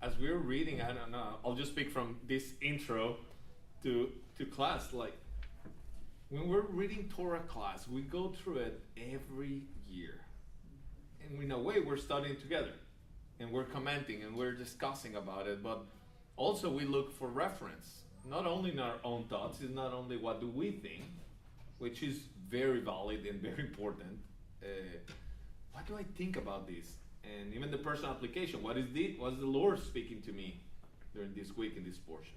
as we were reading, I don't know, I'll just speak from this intro to class. Like, when we're reading Torah class, we go through it every year. And in a way, we're studying together. And we're commenting and we're discussing about it. But also, we look for reference. Not only in our own thoughts, it's not only what do we think, which is very valid and very important. What do I think about this? And even the personal application. What's the Lord speaking to me during this week in this portion?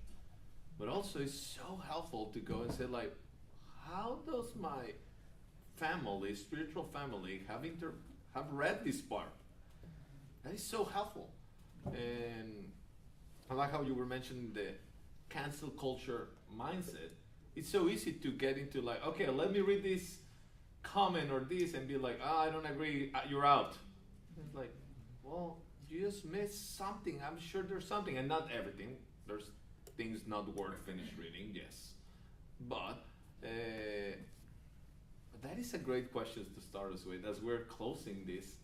But also, it's so helpful to go and say, like, how does my family, spiritual family, have read this part? That is so helpful. And I like how you were mentioning the cancel culture mindset. It's so easy to get into, like, okay, let me read this comment or this and be like, I don't agree, you're out. It's like, well, you just missed something. I'm sure there's something, and not everything. There's things not worth finished reading, yes. But that is a great question to start us with as we're closing this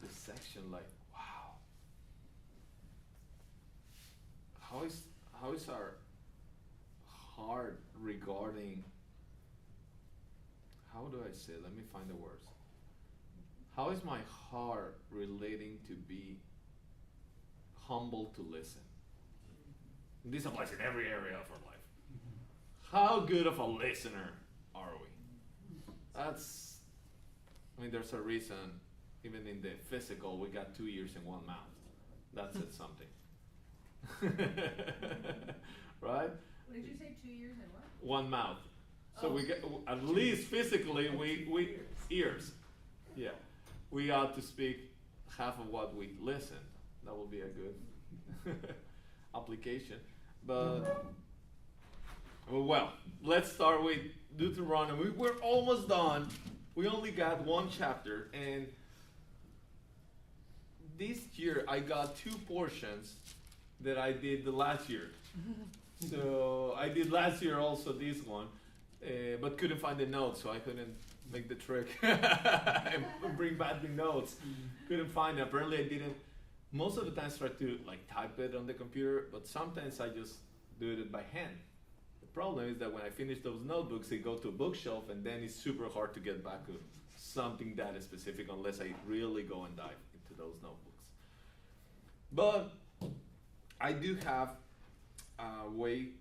section. Like, wow, how is our heart regarding? How do I say? Let me find the words. How is my heart relating to be humble to listen? This applies in every area of our life. How good of a listener are we? There's a reason, even in the physical, we got 2 ears and 1 mouth. That said something. Right? What did you say, 2 ears and what? 1 mouth. So we get, at least physically, we ears. Yeah. We ought to speak half of what we listen. That will be a good application. But, well, let's start with Deuteronomy. We're almost done. We only got 1 chapter. And this year, I got 2 portions that I did the last year. So I did last year also this one, but couldn't find the notes, so I couldn't make the trick and bring back the notes. Couldn't find it. Apparently I didn't. Most of the times I try to type it on the computer, but sometimes I just do it by hand. The problem is that when I finish those notebooks, they go to a bookshelf, and then it's super hard to get back to something that is specific unless I really go and dive into those notebooks. But I do have a way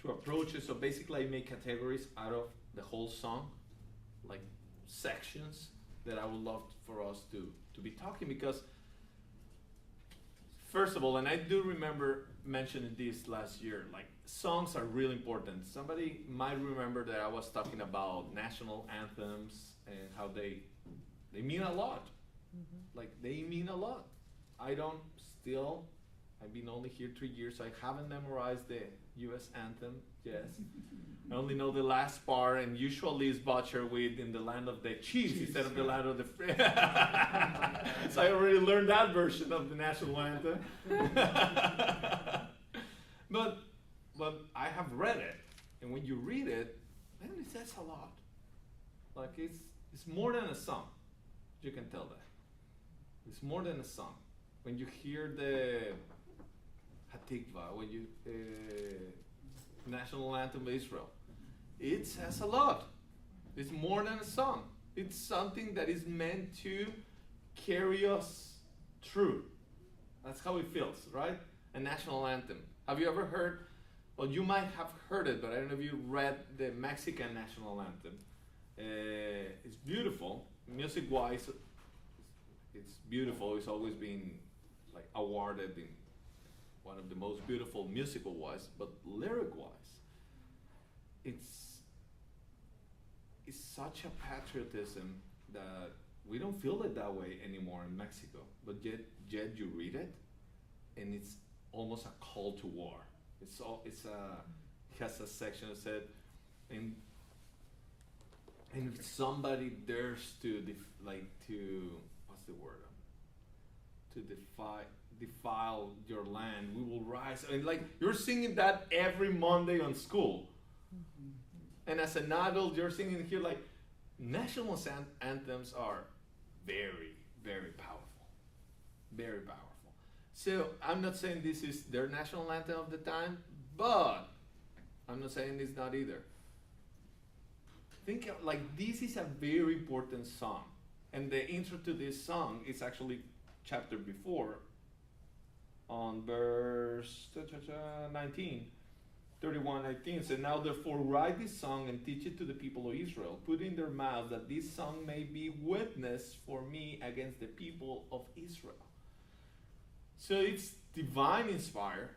to approach it. So basically I make categories out of the whole song, like sections that I would love for us to be talking, because first of all, and I do remember mentioning this last year, like songs are really important. Somebody might remember that I was talking about national anthems and how they mean a lot. Mm-hmm. Like they mean a lot. I've been only here 3 years, so I haven't memorized the U.S. anthem, yes. I only know the last part, and usually it's butchered with "in the land of the Chiefs" instead of the land of the free. So I already learned that version of the national anthem. But I have read it, and when you read it, man, it says a lot. Like it's more than a song. You can tell that. It's more than a song. When you hear the Hatikva, when you national anthem of Israel, it says a lot. It's more than a song. It's something that is meant to carry us through. That's how it feels, right? A national anthem. Have you ever heard? Well, you might have heard it, but I don't know if you read the Mexican national anthem. It's beautiful, music-wise. It's beautiful. It's always been awarded in one of the most beautiful musical-wise, but lyric-wise, it's such a patriotism that we don't feel it that way anymore in Mexico. But yet you read it, and it's almost a call to war. It has a section that said, and if somebody dares to what's the word? To defile your land, we will rise. And you're singing that every Monday on school. Mm-hmm. And as an adult, you're singing here national anthems are very, very powerful. Very powerful. So I'm not saying this is their national anthem of the time, but I'm not saying it's not either. Think of, like, this is a very important song, and the intro to this song is actually chapter before, on verse 19. 31:19 says, "Now therefore write this song and teach it to the people of Israel. Put in their mouths that this song may be witness for me against the people of Israel." So it's divine inspired,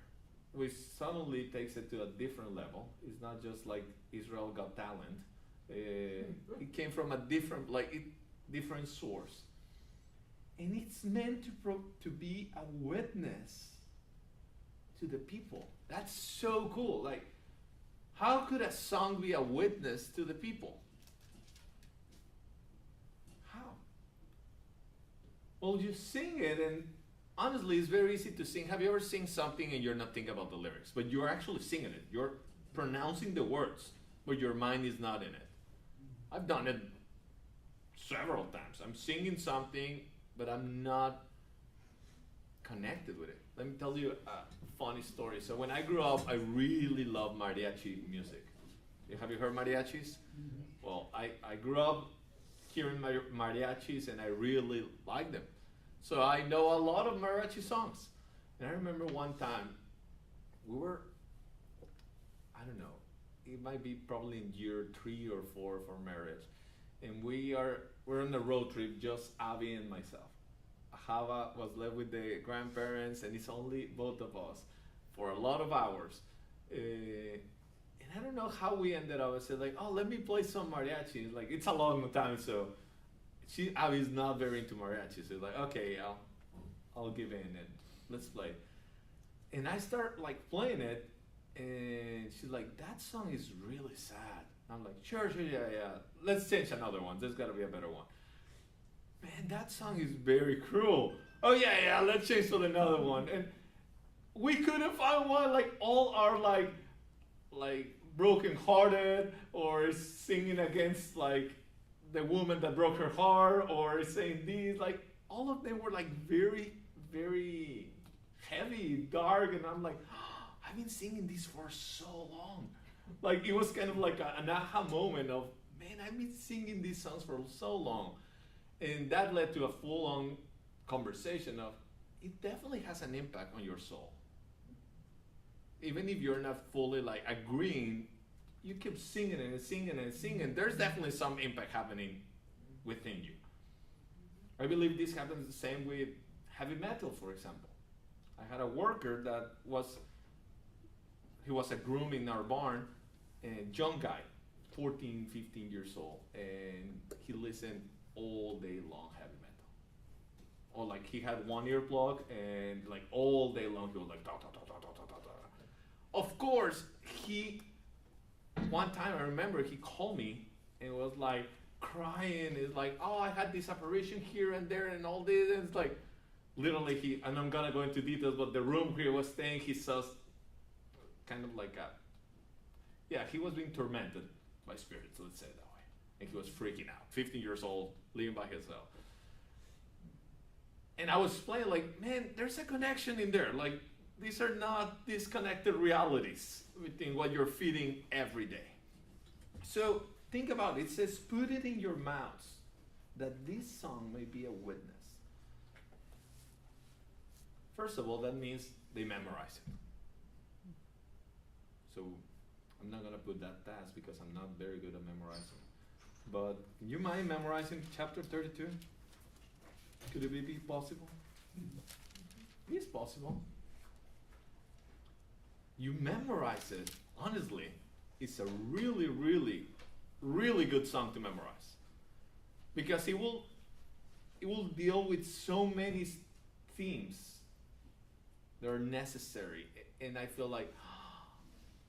which suddenly takes it to a different level. It's not just like Israel Got Talent. It came from a different source, and it's meant to be a witness to the people. That's so cool. Like, how could a song be a witness to the people? How? Well, you sing it, and honestly, it's very easy to sing. Have you ever sing something and you're not thinking about the lyrics, but you're actually singing it? You're pronouncing the words, but your mind is not in it. I've done it several times. I'm singing something, but I'm not connected with it. Let me tell you a funny story. So when I grew up, I really loved mariachi music. Have you heard mariachis? Mm-hmm. Well, I grew up hearing mariachis, and I really liked them. So I know a lot of mariachi songs. And I remember one time, we were, I don't know, it might be probably in year 3 or 4 for marriage. And we're on a road trip, just Abby and myself. Hava was left with the grandparents, and it's only both of us for a lot of hours. And I don't know how we ended up. I said, like, oh, let me play some mariachi. Like, it's a long time, so Abby's not very into mariachi. So like, okay, I'll give in and let's play. And I start like playing it, and she's like, that song is really sad. I'm like, sure, yeah. Let's change another one. There's got to be a better one. Man, that song is very cruel. Oh yeah, let's change to another one. And we couldn't find one. Like, all are like broken-hearted, or singing against like the woman that broke her heart, or saying these. Like, all of them were like very, very heavy, dark. And I'm like, oh, I've been singing this for so long. Like, it was kind of like an aha moment of, man, I've been singing these songs for so long. And that led to a full-on conversation of, it definitely has an impact on your soul. Even if you're not fully like agreeing, you keep singing and singing and singing, there's definitely some impact happening within you. I believe this happens the same with heavy metal, for example. I had a worker that he was a groom in our barn, and young guy, 14, 15 years old, and he listened all day long heavy metal. Or like, he had one earplug, and like all day long he was like, da, da, da, da, da, da, da. Of course, one time I remember he called me and was like crying. It's like, oh, I had this apparition here and there and all this. And it's like, literally and I'm gonna go into details, but the room he was staying, he saw kind of like he was being tormented by spirits, let's say it that way. And he was freaking out, 15 years old, living by himself. And I was explaining, like, man, there's a connection in there. Like, these are not disconnected realities within what you're feeding every day. So think about it. It says, put it in your mouths, that this song may be a witness. First of all, that means they memorize it. So I'm not going to put that task because I'm not very good at memorizing. But you mind memorizing chapter 32? Could it be possible? It is possible. You memorize it. Honestly, it's a really, really, really good song to memorize. Because it will deal with so many themes that are necessary. And I feel like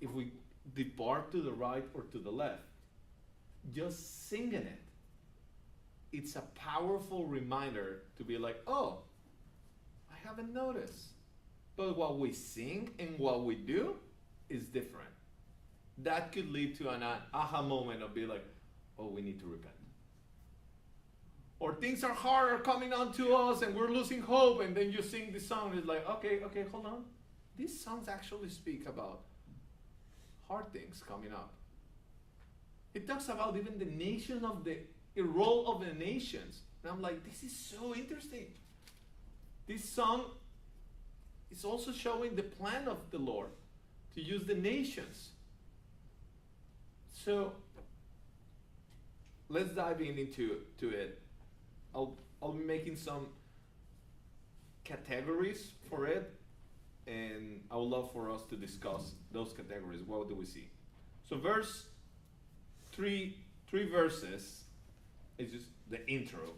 if we depart to the right or to the left, just singing it, it's a powerful reminder to be like, oh, I haven't noticed. But what we sing and what we do is different. That could lead to an aha moment of being like, oh, we need to repent. or things are hard are coming onto us and we're losing hope, and then you sing this song, it's like, okay, hold on. These songs actually speak about hard things coming up. It talks about even the nation of the role of the nations. And I'm like, this is so interesting. This song is also showing the plan of the Lord to use the nations. So let's dive into it. I'll be making some categories for it, and I would love for us to discuss those categories. What do we see? So verse 3 verses is just the intro.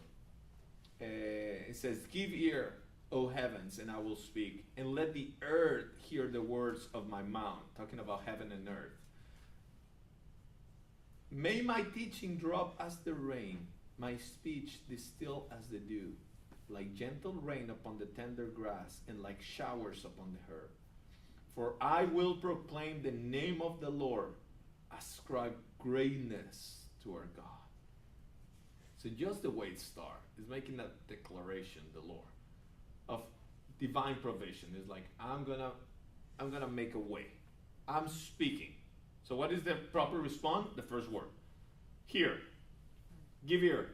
It says, "Give ear, O heavens, and I will speak, and let the earth hear the words of my mouth." Talking about heaven and earth. "May my teaching drop as the rain, my speech distill as the dew, like gentle rain upon the tender grass, and like showers upon the herb. For I will proclaim the name of the Lord, ascribe greatness to our God." So just the way it starts is making that declaration, the Lord, of divine provision. It's like, I'm gonna make a way. I'm speaking. So what is the proper response? The first word. Hear. Give ear.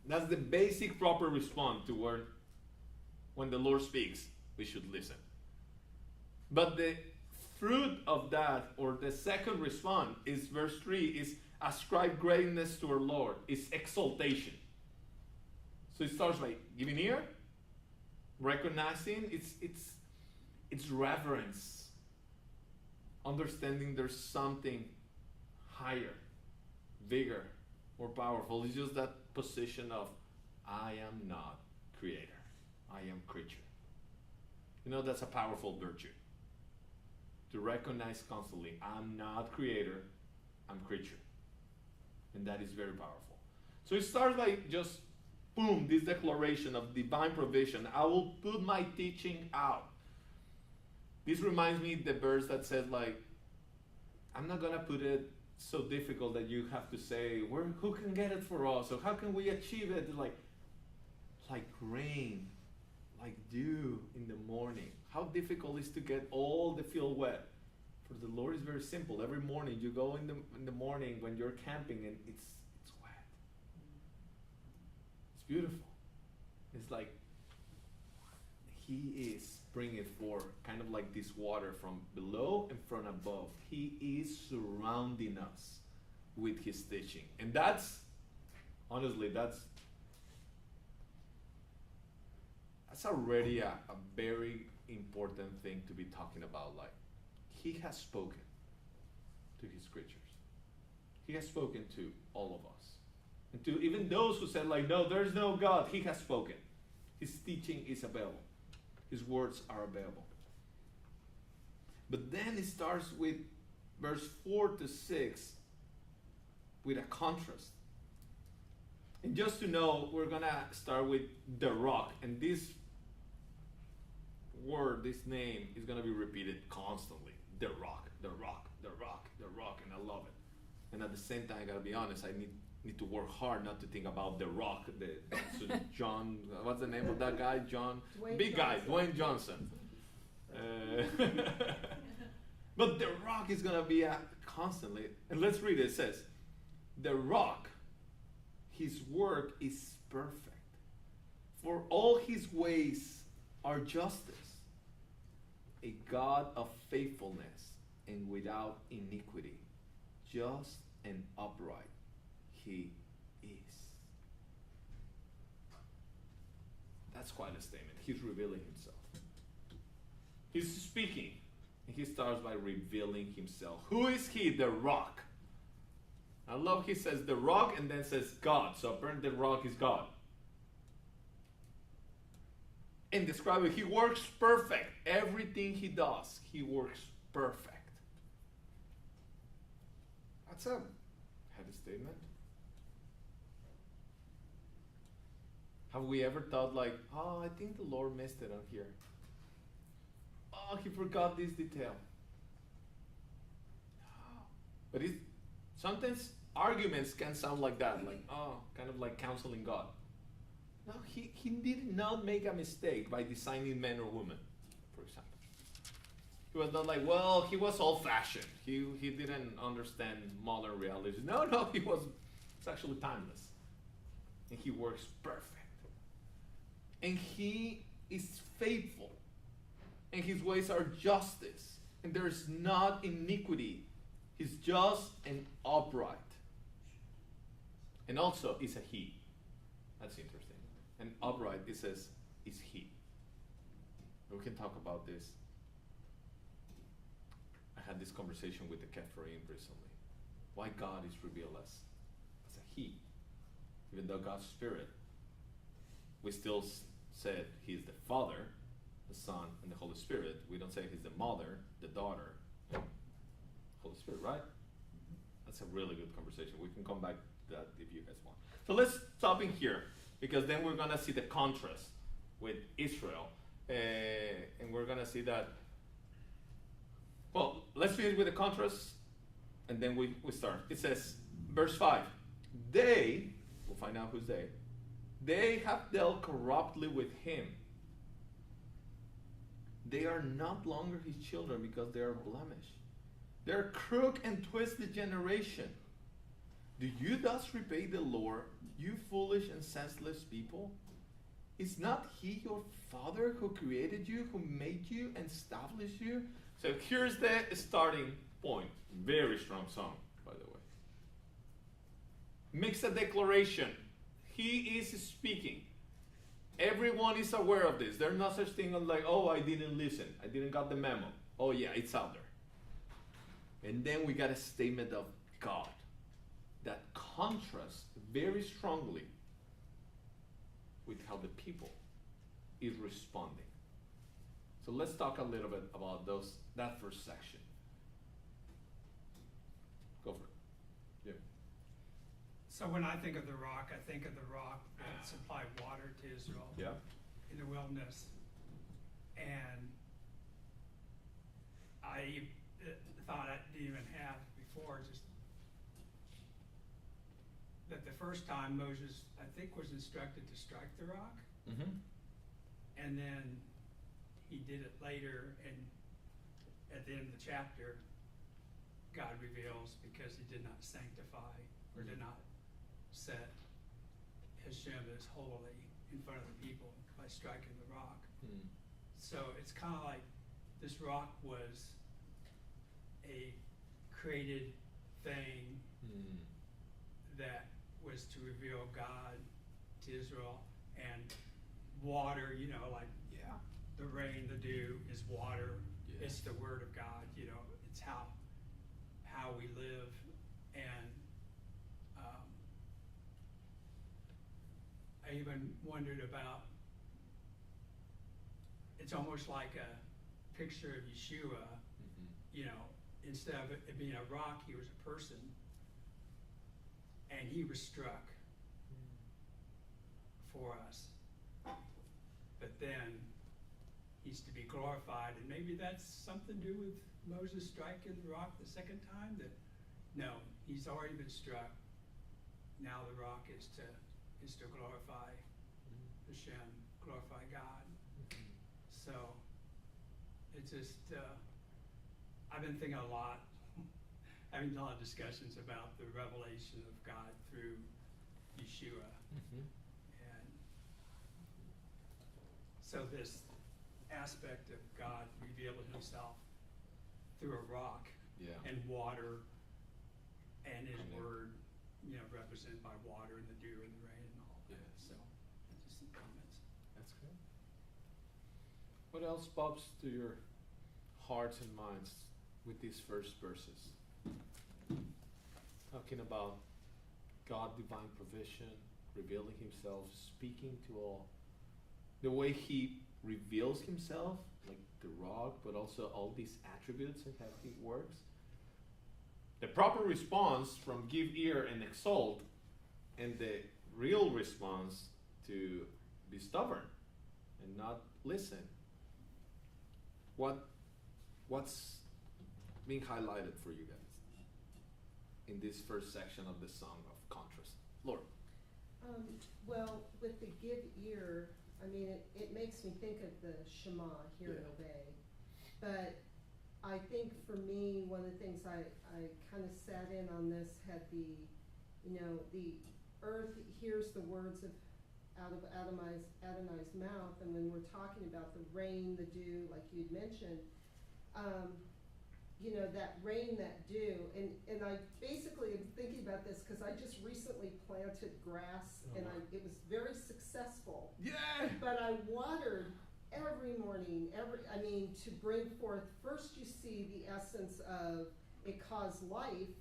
That's the basic proper response to word. When the Lord speaks, we should listen. But the fruit of that, or the second response, is verse 3, is ascribe greatness to our Lord. It's exaltation. So it starts by giving ear, recognizing it's reverence, understanding there's something higher, bigger, more powerful. It's just that position of, I am not creator, I am creature. You know, that's a powerful virtue. To recognize constantly, I'm not creator, I'm creature. And that is very powerful. So it starts by just, boom, this declaration of divine provision. I will put my teaching out. This reminds me the verse that says, like, I'm not gonna put it so difficult that you have to say, who can get it for us? Or how can we achieve it? Like rain, like dew in the morning. How difficult it is to get all the field wet. For the Lord is very simple. Every morning you go in the morning when you're camping and it's wet. It's beautiful. It's like He is bringing forth kind of like this water from below and from above. He is surrounding us with His teaching. And that's, honestly, that's already a very important thing to be talking about. Like, He has spoken to His creatures. He has spoken to all of us. And to even those who said, like, no, there's no God, He has spoken. His teaching is available. His words are available. But then it starts with verse 4 to 6 with a contrast. And just to know, we're going to start with the rock. And this word, this name, is going to be repeated constantly. The rock, the rock, the rock, the rock. And I love it. And at the same time, I got to be honest, I need to work hard not to think about the rock. John, what's the name of that guy? John, Dwayne big guy, Johnson. Dwayne Johnson. But the rock is going to be constantly. And let's read it. It says, the rock, His work is perfect. For all His ways are justice. A God of faithfulness and without iniquity. Just and upright He is. That's quite a statement. He's revealing Himself. He's speaking. And He starts by revealing Himself. Who is He? The rock. I love He says the rock and then says God. So apparently the rock is God. And describing He works perfect. Everything He does, He works perfect. That's a heavy statement. Have we ever thought like, oh, I think the Lord missed it on here. Oh, He forgot this detail. But sometimes arguments can sound like that, like, oh, kind of like counseling God. No, he did not make a mistake by designing men or women, for example. He was not like, well, he was old-fashioned. He didn't understand modern realities. No, it's actually timeless. And he works perfect. And he is faithful. And his ways are justice. And there is not iniquity. He's just and upright. And also, it's a he. That's interesting. And upright, it says, is he. We can talk about this. I had this conversation with the Kephraim recently. Why God is revealed as a he. Even though God's Spirit, we still said He's the Father, the Son, and the Holy Spirit. We don't say He's the Mother, the Daughter, and Holy Spirit, right? That's a really good conversation. We can come back to that if you guys want. So let's stop in here, because then we're going to see the contrast with Israel. And we're going to see that. Well, let's finish with the contrast, and then we start. It says, verse 5, they, we'll find out who's they have dealt corruptly with him. They are not longer his children because they are blemished. They are crooked and twisted generation. Do you thus repay the Lord, you foolish and senseless people? Is not he your Father who created you, who made you and established you? So here's the starting point. Very strong song, by the way. Makes a declaration. He is speaking. Everyone is aware of this. There's no such thing as like, oh, I didn't listen. I didn't got the memo. Oh yeah, it's out there. And then we got a statement of God that contrasts very strongly with how the people is responding. So let's talk a little bit about that first section. Go for it. Yeah. So when I think of the rock, I think of the rock that supplied water to Israel in the wilderness. And I thought I didn't even have before, just that the first time Moses, I think, was instructed to strike the rock. Mm-hmm. And then he did it later, and at the end of the chapter, God reveals because he did not sanctify or did not set Hashem as holy in front of the people by striking the rock. Mm. So it's kind of like this rock was a created thing that was to reveal God to Israel, and water, like the rain, the dew is water. Yeah. It's the word of God, it's how we live. And I even wondered about, it's almost like a picture of Yeshua. Instead of it being a rock, he was a person, and he was struck for us. But then he's to be glorified, and maybe that's something to do with Moses striking the rock the second time. That no, he's already been struck. Now the rock is to glorify Hashem, glorify God. So it's just I've been thinking a lot, having a lot of discussions about the revelation of God through Yeshua. And so this aspect of God revealing himself through a rock and water and his word, represented by water and the dew and the rain and all that. So just some comments. That's good. What else pops to your hearts and minds with these first verses? Talking about God, divine provision, revealing himself, speaking to all. The way he reveals himself, like the rock, but also all these attributes and how he works. The proper response from give ear and exalt, and the real response to be stubborn and not listen. What's being highlighted for you guys? in this first section of the Song of Contrast? Lord. Well, with the give ear, I mean, it makes me think of the Shema, hear and Yeah. obey. But I think for me, one of the things I kind of sat in on this had the earth hears the words out of Adonai's mouth, and when we're talking about the rain, the dew, like you'd mentioned, that rain, that dew, and I basically am thinking about this because I just recently planted grass, and it was very successful. Yeah. But I watered every morning, to bring forth, first you see the essence of it caused life,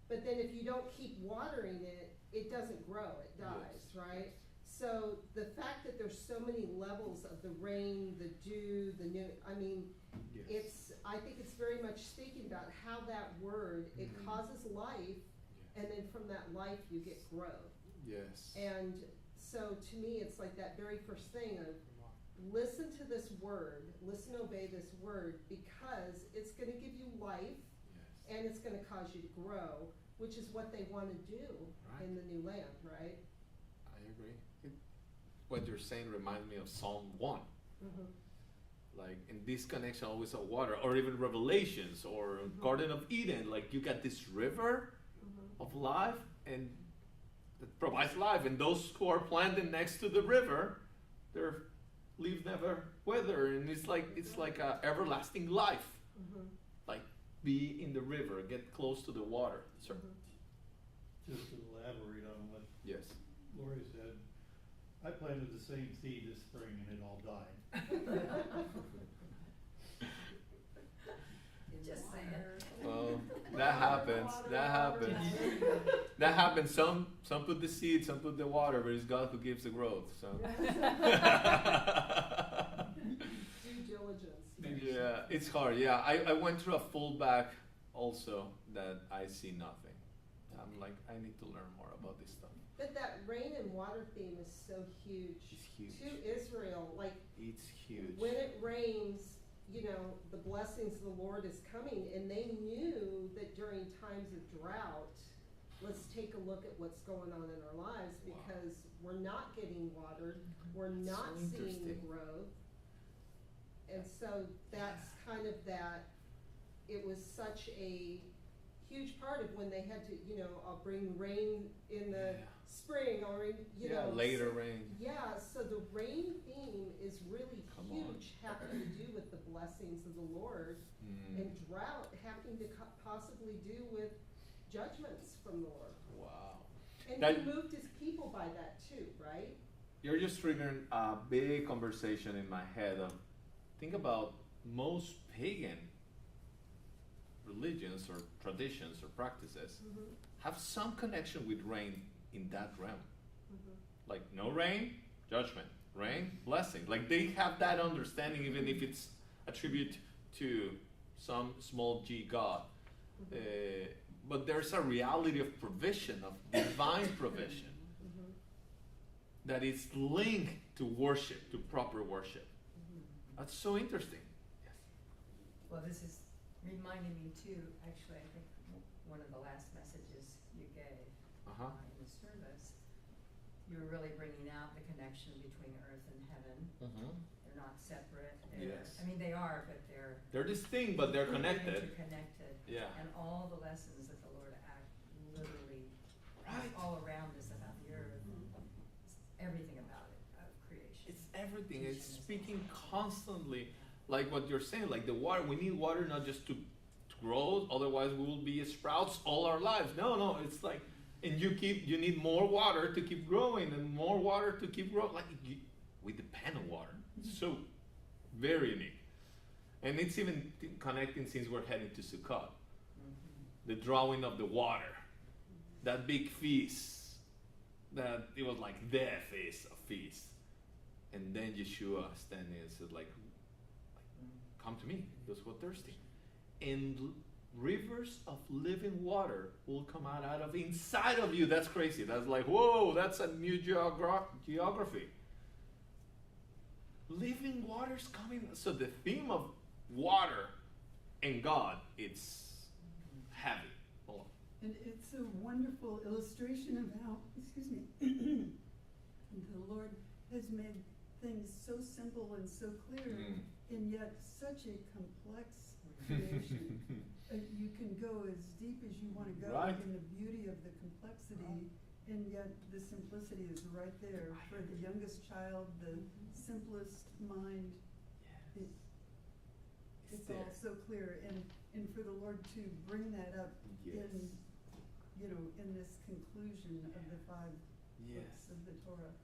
but then if you don't keep watering it, it doesn't grow, it dies, Yes. right? So the fact that there's so many levels of the rain, the dew, the new, Yes. I think it's very much speaking about how that word, it causes life, and then from that life you get growth. Yes. And so to me, it's like that very first thing of listen to this word, listen, obey this word, because it's going to give you life, Yes. and it's going to cause you to grow, which is what they want to do Right. in the new land, right? I agree. What you're saying reminds me of Psalm 1. Mm-hmm. Like in this connection always of water, or even Revelations, or Garden of Eden, like you got this river of life, and that provides life, and those who are planted next to the river, their leaves never wither, and it's like a everlasting life. Like be in the river, get close to the water. Sir. Just to elaborate on what Yes. Lori said, I planted the same seed this spring and it all died. Just saying. Well, that happens. That happens. That happens. Some put the seed, some put the water, but it's God who gives the growth. So. Due diligence. Yeah, it's hard. Yeah, I went through a fullback also that I see nothing. I'm like, I need to learn more about this stuff. But that rain and water theme is so huge. It's huge. To Israel, like It's huge. when it rains, the blessings of the Lord is coming, and they knew that during times of drought, let's take a look at what's going on in our lives, because we're not getting watered, we're not So seeing the interesting. growth. And so that's kind of that, it was such a huge part of when they had to, I'll bring rain in the spring, or later so, rain. Yeah, so the rain theme is really Come on. huge, having to do with the blessings of the Lord, and drought having to possibly do with judgments from the Lord. Wow. And That- he moved his people by that too, right? You're just triggering a big conversation in my head of, think about most pagan religions or traditions or practices have some connection with rain in that realm. Like no rain, judgment. Rain, blessing. Like they have that understanding, even if it's attributed to some small g God. But there's a reality of provision, of divine provision, that is linked to worship, to proper worship. That's so interesting. Yes. Well, this is reminding me too, actually, I think one of the last messages you gave Uh-huh. in the service, you were really bringing out the connection between earth and heaven. They're not separate. Yes. I mean, they are, but They're distinct, but they're connected. interconnected. Yeah. And all the lessons that the Lord literally Right. all around us about the earth, everything about it, of creation. It's everything. It's Teaching us. speaking constantly. Like what you're saying, like the water. We need water not just to grow, otherwise we will be sprouts all our lives. No, it's like, and you need more water to keep growing, and more water to keep growing. Like we depend on water. It's so very unique. And it's even connecting since we're heading to Sukkot. The drawing of the water, that big feast, that it was like the feast of feasts. And then Yeshua standing and said, like, come to me, those who are thirsty. And rivers of living water will come out of inside of you. That's crazy. That's like, whoa, that's a new geography. Living water's coming. So the theme of water and God, it's heavy. Hold on. And it's a wonderful illustration of how, excuse me, the Lord has made things so simple and so clear, and yet such a complex creation. You can go as deep as you want to go Right. in the beauty of the complexity, and yet the simplicity is right there. For the youngest child, the simplest mind, it's all so clear. And for the Lord to bring that up Yes. in, in this conclusion of the 5 Yes. books of the Torah.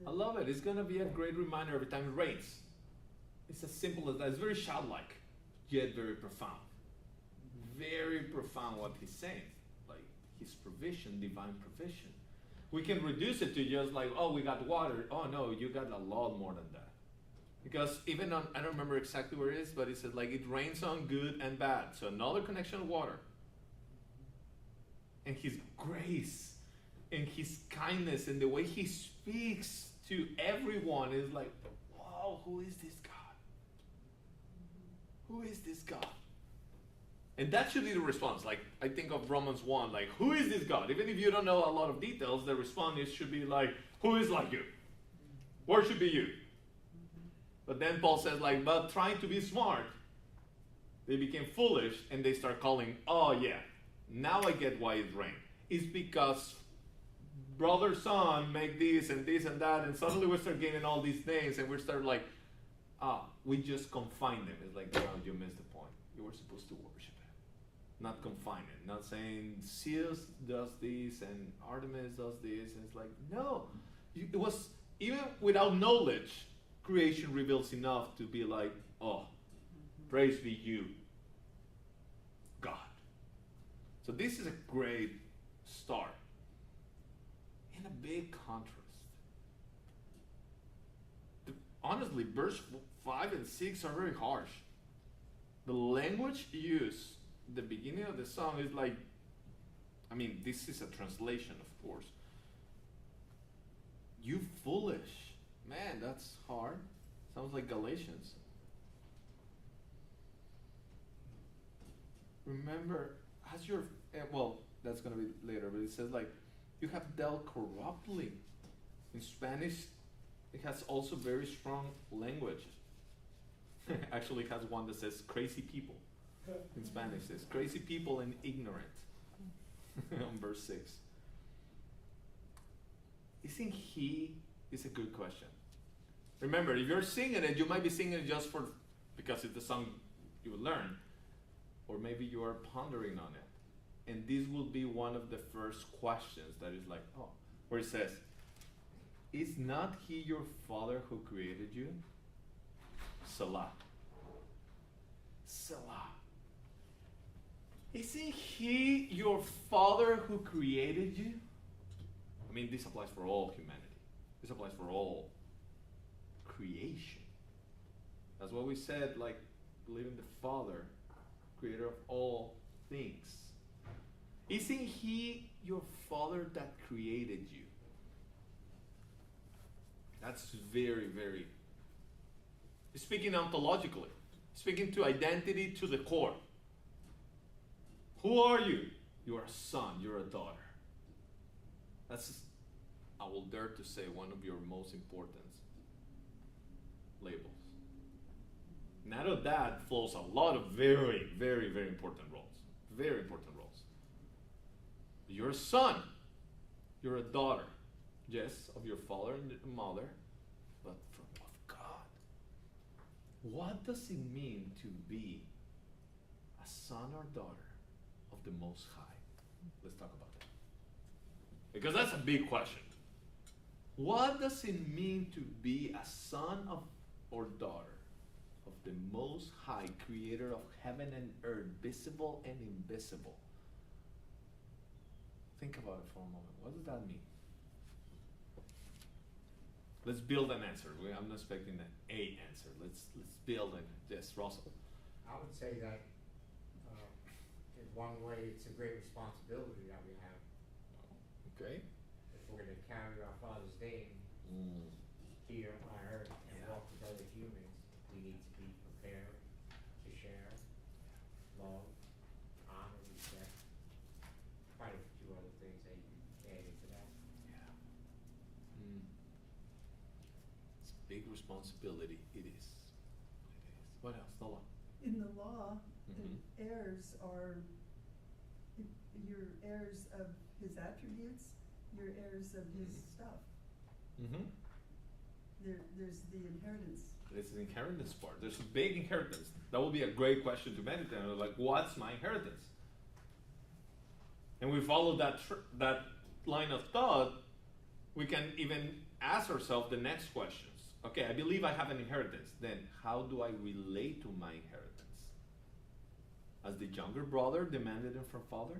I love it. It's gonna be a great reminder every time it rains. It's as simple as that. It's very childlike, yet very profound. Very profound what he's saying. Like his provision, divine provision. We can reduce it to just like, oh, we got water. Oh no, you got a lot more than that. Because even on, I don't remember exactly where it is, but it says like it rains on good and bad. So another connection of water. And his grace and his kindness and the way he speaks to everyone is like, wow, who is this God? Who is this God? And that should be the response. Like, I think of Romans 1, like, who is this God? Even if you don't know a lot of details, the response should be like, who is like you? Where should be you? But then Paul says, like, but trying to be smart, they became foolish and they start calling, oh yeah, now I get why it rained. It's because brother, son, make this and this and that, and suddenly we start getting all these names and we start like, we just confine them. It's like, no, you missed the point. You were supposed to worship it, not confine it. Not saying Zeus does this and Artemis does this, and it's like, no. It was, even without knowledge, creation reveals enough to be like, oh, praise be you, God. So this is a great start. In a big contrast. Honestly, verse 5 and 6 are very harsh. The language used at the beginning of the song is like, I mean, this is a translation, of course. You foolish. Man, that's hard. Sounds like Galatians. Remember, has your, well, that's going to be later, but it says like, you have dealt corruptly. In Spanish, it has also very strong language. Actually, it has one that says crazy people. In Spanish, it says crazy people and ignorant. On verse 6. Isn't he, is a good question. Remember, if you're singing it, you might be singing it just for, because it's the song you would learn. Or maybe you are pondering on it. And this will be one of the first questions that is like, oh, where it says, is not he your father who created you? Selah. Selah. Isn't he your father who created you? I mean, this applies for all humanity. This applies for all creation. That's what we said, like, believe in the Father, creator of all things. Isn't he your father that created you? That's very, very, speaking ontologically, speaking to identity to the core. Who are you? You are a son, you're a daughter. That's, I will dare to say, one of your most important labels. And out of that flows a lot of very, very, very important roles. Very important roles. You're a son. You're a daughter. Yes, of your father and mother, but of God. What does it mean to be a son or daughter of the Most High? Let's talk about that. Because that's a big question. What does it mean to be a son of or daughter of the Most High, creator of heaven and earth, visible and invisible? Think about it for a moment. What does that mean? Let's build an answer. I'm not expecting an A answer. Let's build it. Yes, Russell. I would say that in one way it's a great responsibility that we have. Okay. If we're going to carry our Father's name here on earth and walk with other humans, we need to be prepared to share love, honor, respect, big responsibility it is. What else, Nola? In the law, Mhm. the heirs are, you're heirs of his attributes, you're heirs of his Mhm. stuff. Mm-hmm. There's the inheritance. It's the inheritance part. There's a big inheritance. That would be a great question to meditate on. Like, what's my inheritance? And we follow that line of thought, we can even ask ourselves the next questions. Okay, I believe I have an inheritance. Then how do I relate to my inheritance? As the younger brother demanded it from father?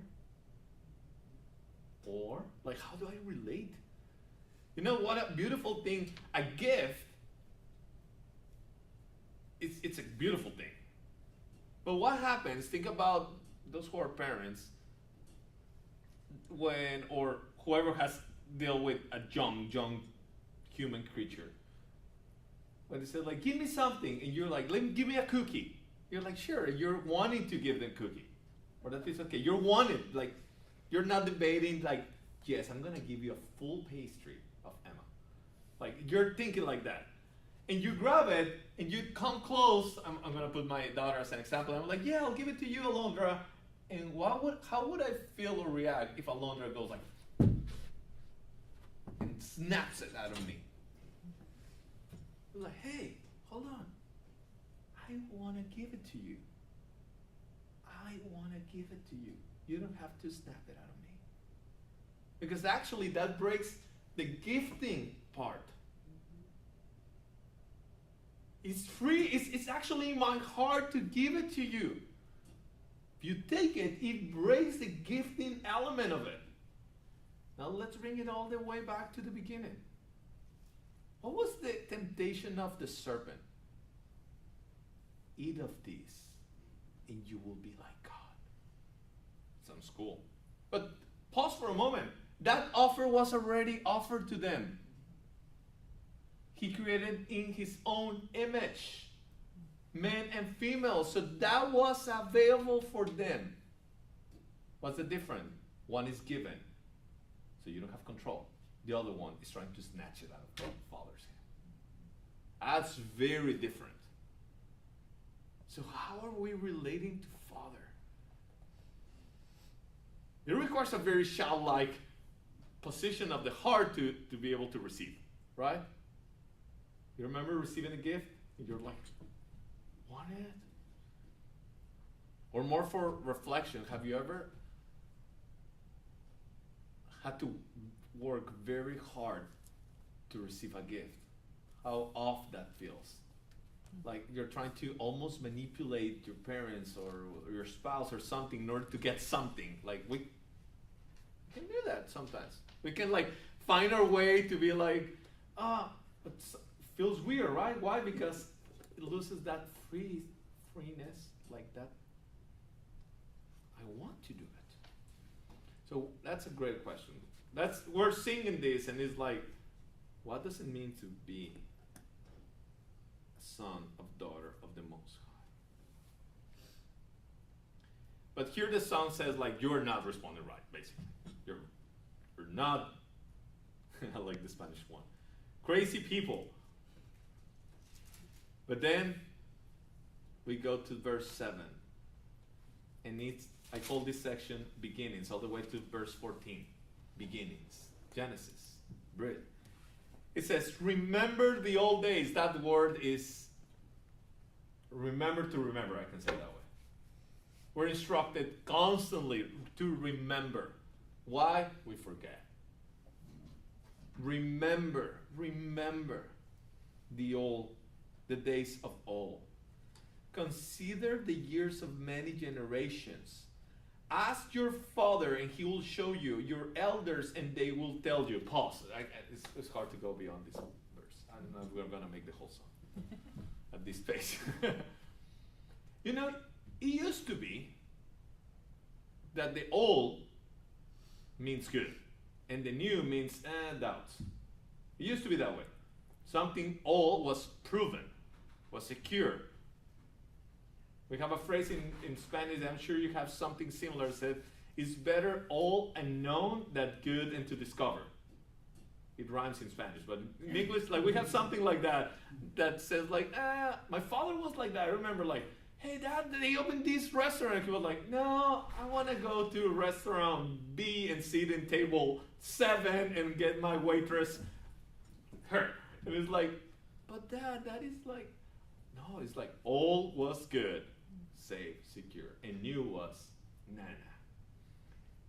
Or, like, how do I relate? You know what a beautiful thing, a gift, it's a beautiful thing. But what happens, think about those who are parents, when, or whoever has dealt with a young human creature. When they say, like, give me something, and you're like, give me a cookie. You're like, sure, you're wanting to give them cookie. Or that is okay. You're wanting, like, you're not debating, like, yes, I'm gonna give you a full pastry of Emma. Like, you're thinking like that. And you grab it, and you come close. I'm gonna put my daughter as an example. I'm like, yeah, I'll give it to you, Alondra. And how would I feel or react if Alondra goes like, and snaps it out of me? I'm like, hey, hold on. I wanna give it to you. I wanna give it to you. You don't have to snap it out of me. Because actually that breaks the gifting part. It's free, it's actually in my heart to give it to you. If you take it, it breaks the gifting element of it. Now let's bring it all the way back to the beginning. What was the temptation of the serpent? Eat of these, and you will be like God. Sounds cool. But pause for a moment. That offer was already offered to them. He created in his own image, men and female. So that was available for them. What's the difference? One is given, so you don't have control. The other one is trying to snatch it out of the Father's hand. That's very different. So how are we relating to Father? It requires a very childlike position of the heart to be able to receive, right? You remember receiving a gift and you're like, want it? Or more for reflection, have you ever had to work very hard to receive a gift? How off that feels. Like you're trying to almost manipulate your parents or your spouse or something in order to get something. Like we can do that sometimes. We can like find our way to be like, but it feels weird, right? Why? Because it loses that freeness, like that. I want to do it. So that's a great question. We're singing this, and it's like, what does it mean to be a son or daughter of the Most High? But here the song says, like, you're not responding right, basically. You're not, I like the Spanish one, crazy people. But then we go to verse 7. And I call this section beginnings, all the way to verse 14. Beginnings. Genesis. Brit. It says, remember the old days. That word is remember to remember, I can say that way. We're instructed constantly to remember. Why? We forget. Remember the days of old. Consider the years of many generations. Ask your father and he will show you, your elders and they will tell you. Pause. It's hard to go beyond this verse. I don't know if we're going to make the whole song at this pace. You know, it used to be that the old means good and the new means doubts. It used to be that way. Something old was proven, was secure. We have a phrase in Spanish, I'm sure you have something similar, said, it's better old and known than good and to discover. it rhymes in Spanish, but in English, like we have something like that that says like, my father was like that. I remember like, hey dad, they opened this restaurant. He was like, no, I want to go to restaurant B and sit in table 7 and get my waitress her. And it's like, but dad, that is like, no, it's like all was good, safe, secure, and new was nana.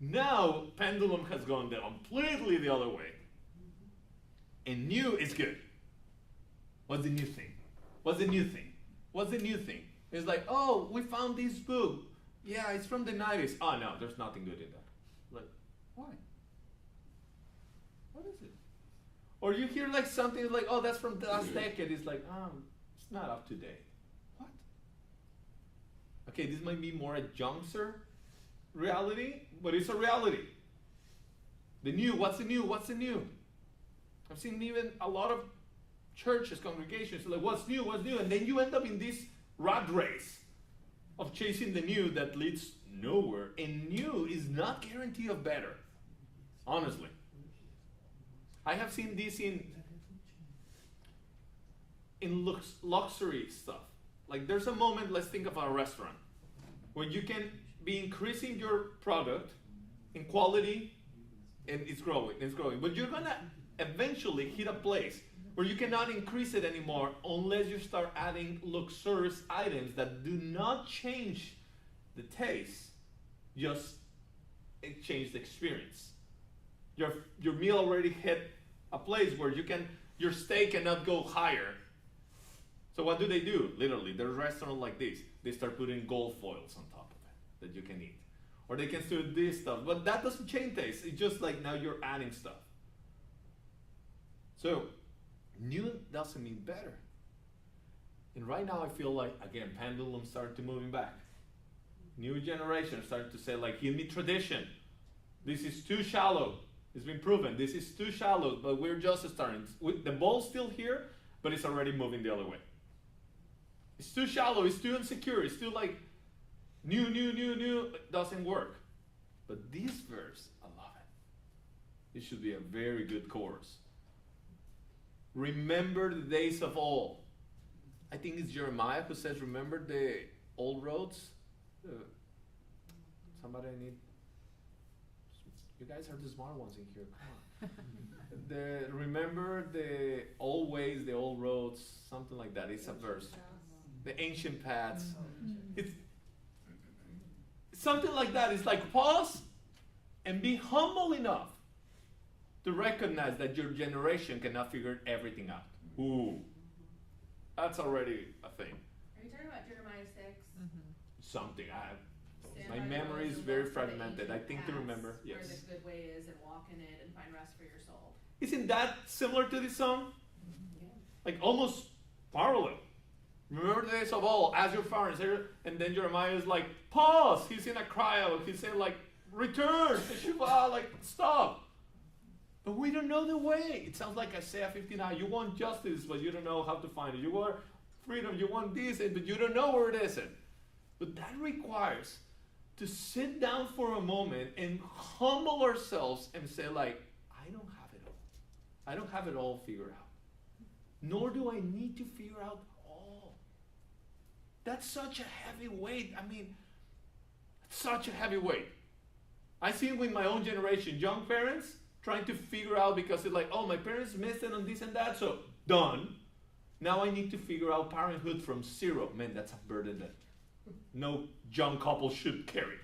Now pendulum has gone completely the other way. And new is good. What's the new thing? What's the new thing? What's the new thing? It's like, oh, we found this book. Yeah, it's from the 90s. Oh no, there's nothing good in that. Like, why? What is it? Or you hear like something like, oh, that's from the last decade. It's like, it's not up to date. What? Okay, this might be more a youngster reality, but it's a reality. The new, what's the new? What's the new? I've seen even a lot of churches, congregations, like, what's new? What's new? And then you end up in this rat race of chasing the new that leads nowhere. And new is not guarantee of better, honestly. I have seen this in luxury stuff. Like there's a moment, let's think of a restaurant, when you can be increasing your product in quality and it's growing. But you're gonna eventually hit a place where you cannot increase it anymore unless you start adding luxurious items that do not change the taste, just change the experience. Your meal already hit a place where your steak cannot go higher. So what do? Literally, there's restaurants like this. They start putting gold foils on top of it that you can eat. Or they can do this stuff, but that doesn't change taste. It's just like now you're adding stuff. So, new doesn't mean better. And right now I feel like, again, pendulum started to moving back. New generation started to say like, give me tradition. This is too shallow. It's been proven. This is too shallow, but we're just starting. The ball's still here, but it's already moving the other way. It's too shallow. It's too insecure. It's too like new. It doesn't work. But this verse, I love it. It should be a very good chorus. Remember the days of old. I think it's Jeremiah who says, remember the old roads? Somebody I need. You guys are the smart ones in here. Come on. Remember the old ways, the old roads, something like that. It's a verse. The ancient paths. It's something like that. It's like pause and be humble enough to recognize that your generation cannot figure everything out. Ooh, that's already a thing. Are you talking about Jeremiah 6? Something. Stand My by the memory roads is and very walk by the fragmented. I ancient think to paths remember. Yes. Where the good way is, and walk in it and find rest for your soul. Isn't that similar to this song? Like almost parallel. Remember the days of old, as your fathers, and then Jeremiah is like, pause. He's in a cry out. He's saying like, return, Teshuvah, like stop. But we don't know the way. It sounds like Isaiah 59. You want justice, but you don't know how to find it. You want freedom, you want this, but you don't know where it is. But that requires to sit down for a moment and humble ourselves and say like, I don't have it all. I don't have it all figured out. Nor do I need to figure out all. That's such a heavy weight. I mean, such a heavy weight. I see it with my own generation, young parents trying to figure out because it's like, oh, my parents missed it on this and that, so done. Now I need to figure out parenthood from zero. Man, that's a burden that no young couple should carry.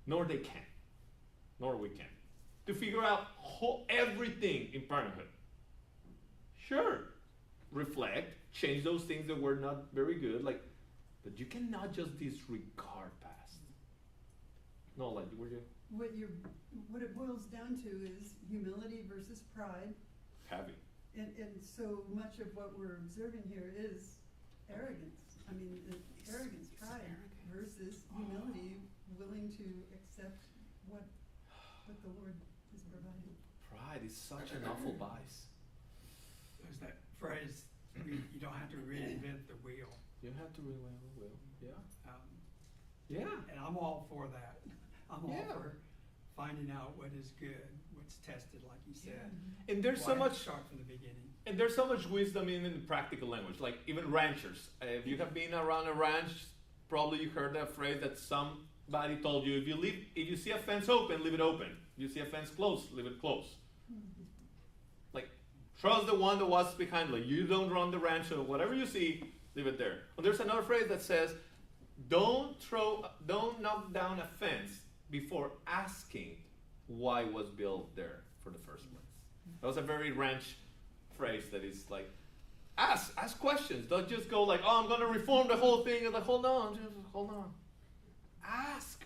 Nor they can. Nor we can. To figure out everything in parenthood. Sure, reflect, change those things that were not very good, like, but you cannot just disregard past. No, like, were you? What it boils down to is humility versus pride. Heavy. And so much of what we're observing here is arrogance. I mean, arrogance, pride, versus humility, willing to accept what the Lord is providing. Pride is such an awful vice. There's that phrase, you don't have to reinvent the wheel. You have to reinvent the wheel. Yeah. Um, Yeah. And I'm all for that. I'm all finding out what is good, what's tested, like you said. And there's so Why not much, start from the beginning. and there's so much wisdom in the practical language. Like even ranchers, if you have been around a ranch, probably you heard that phrase that somebody told you: if you see a fence open, leave it open. If you see a fence closed, leave it closed. Like trust the one that was behind. Like you don't run the ranch, so whatever you see, leave it there. And there's another phrase that says, don't knock down a fence before asking why it was built there for the first place. That was a very ranch phrase that is like, ask questions. Don't just go like, oh, I'm going to reform the whole thing. And like, hold on. Ask.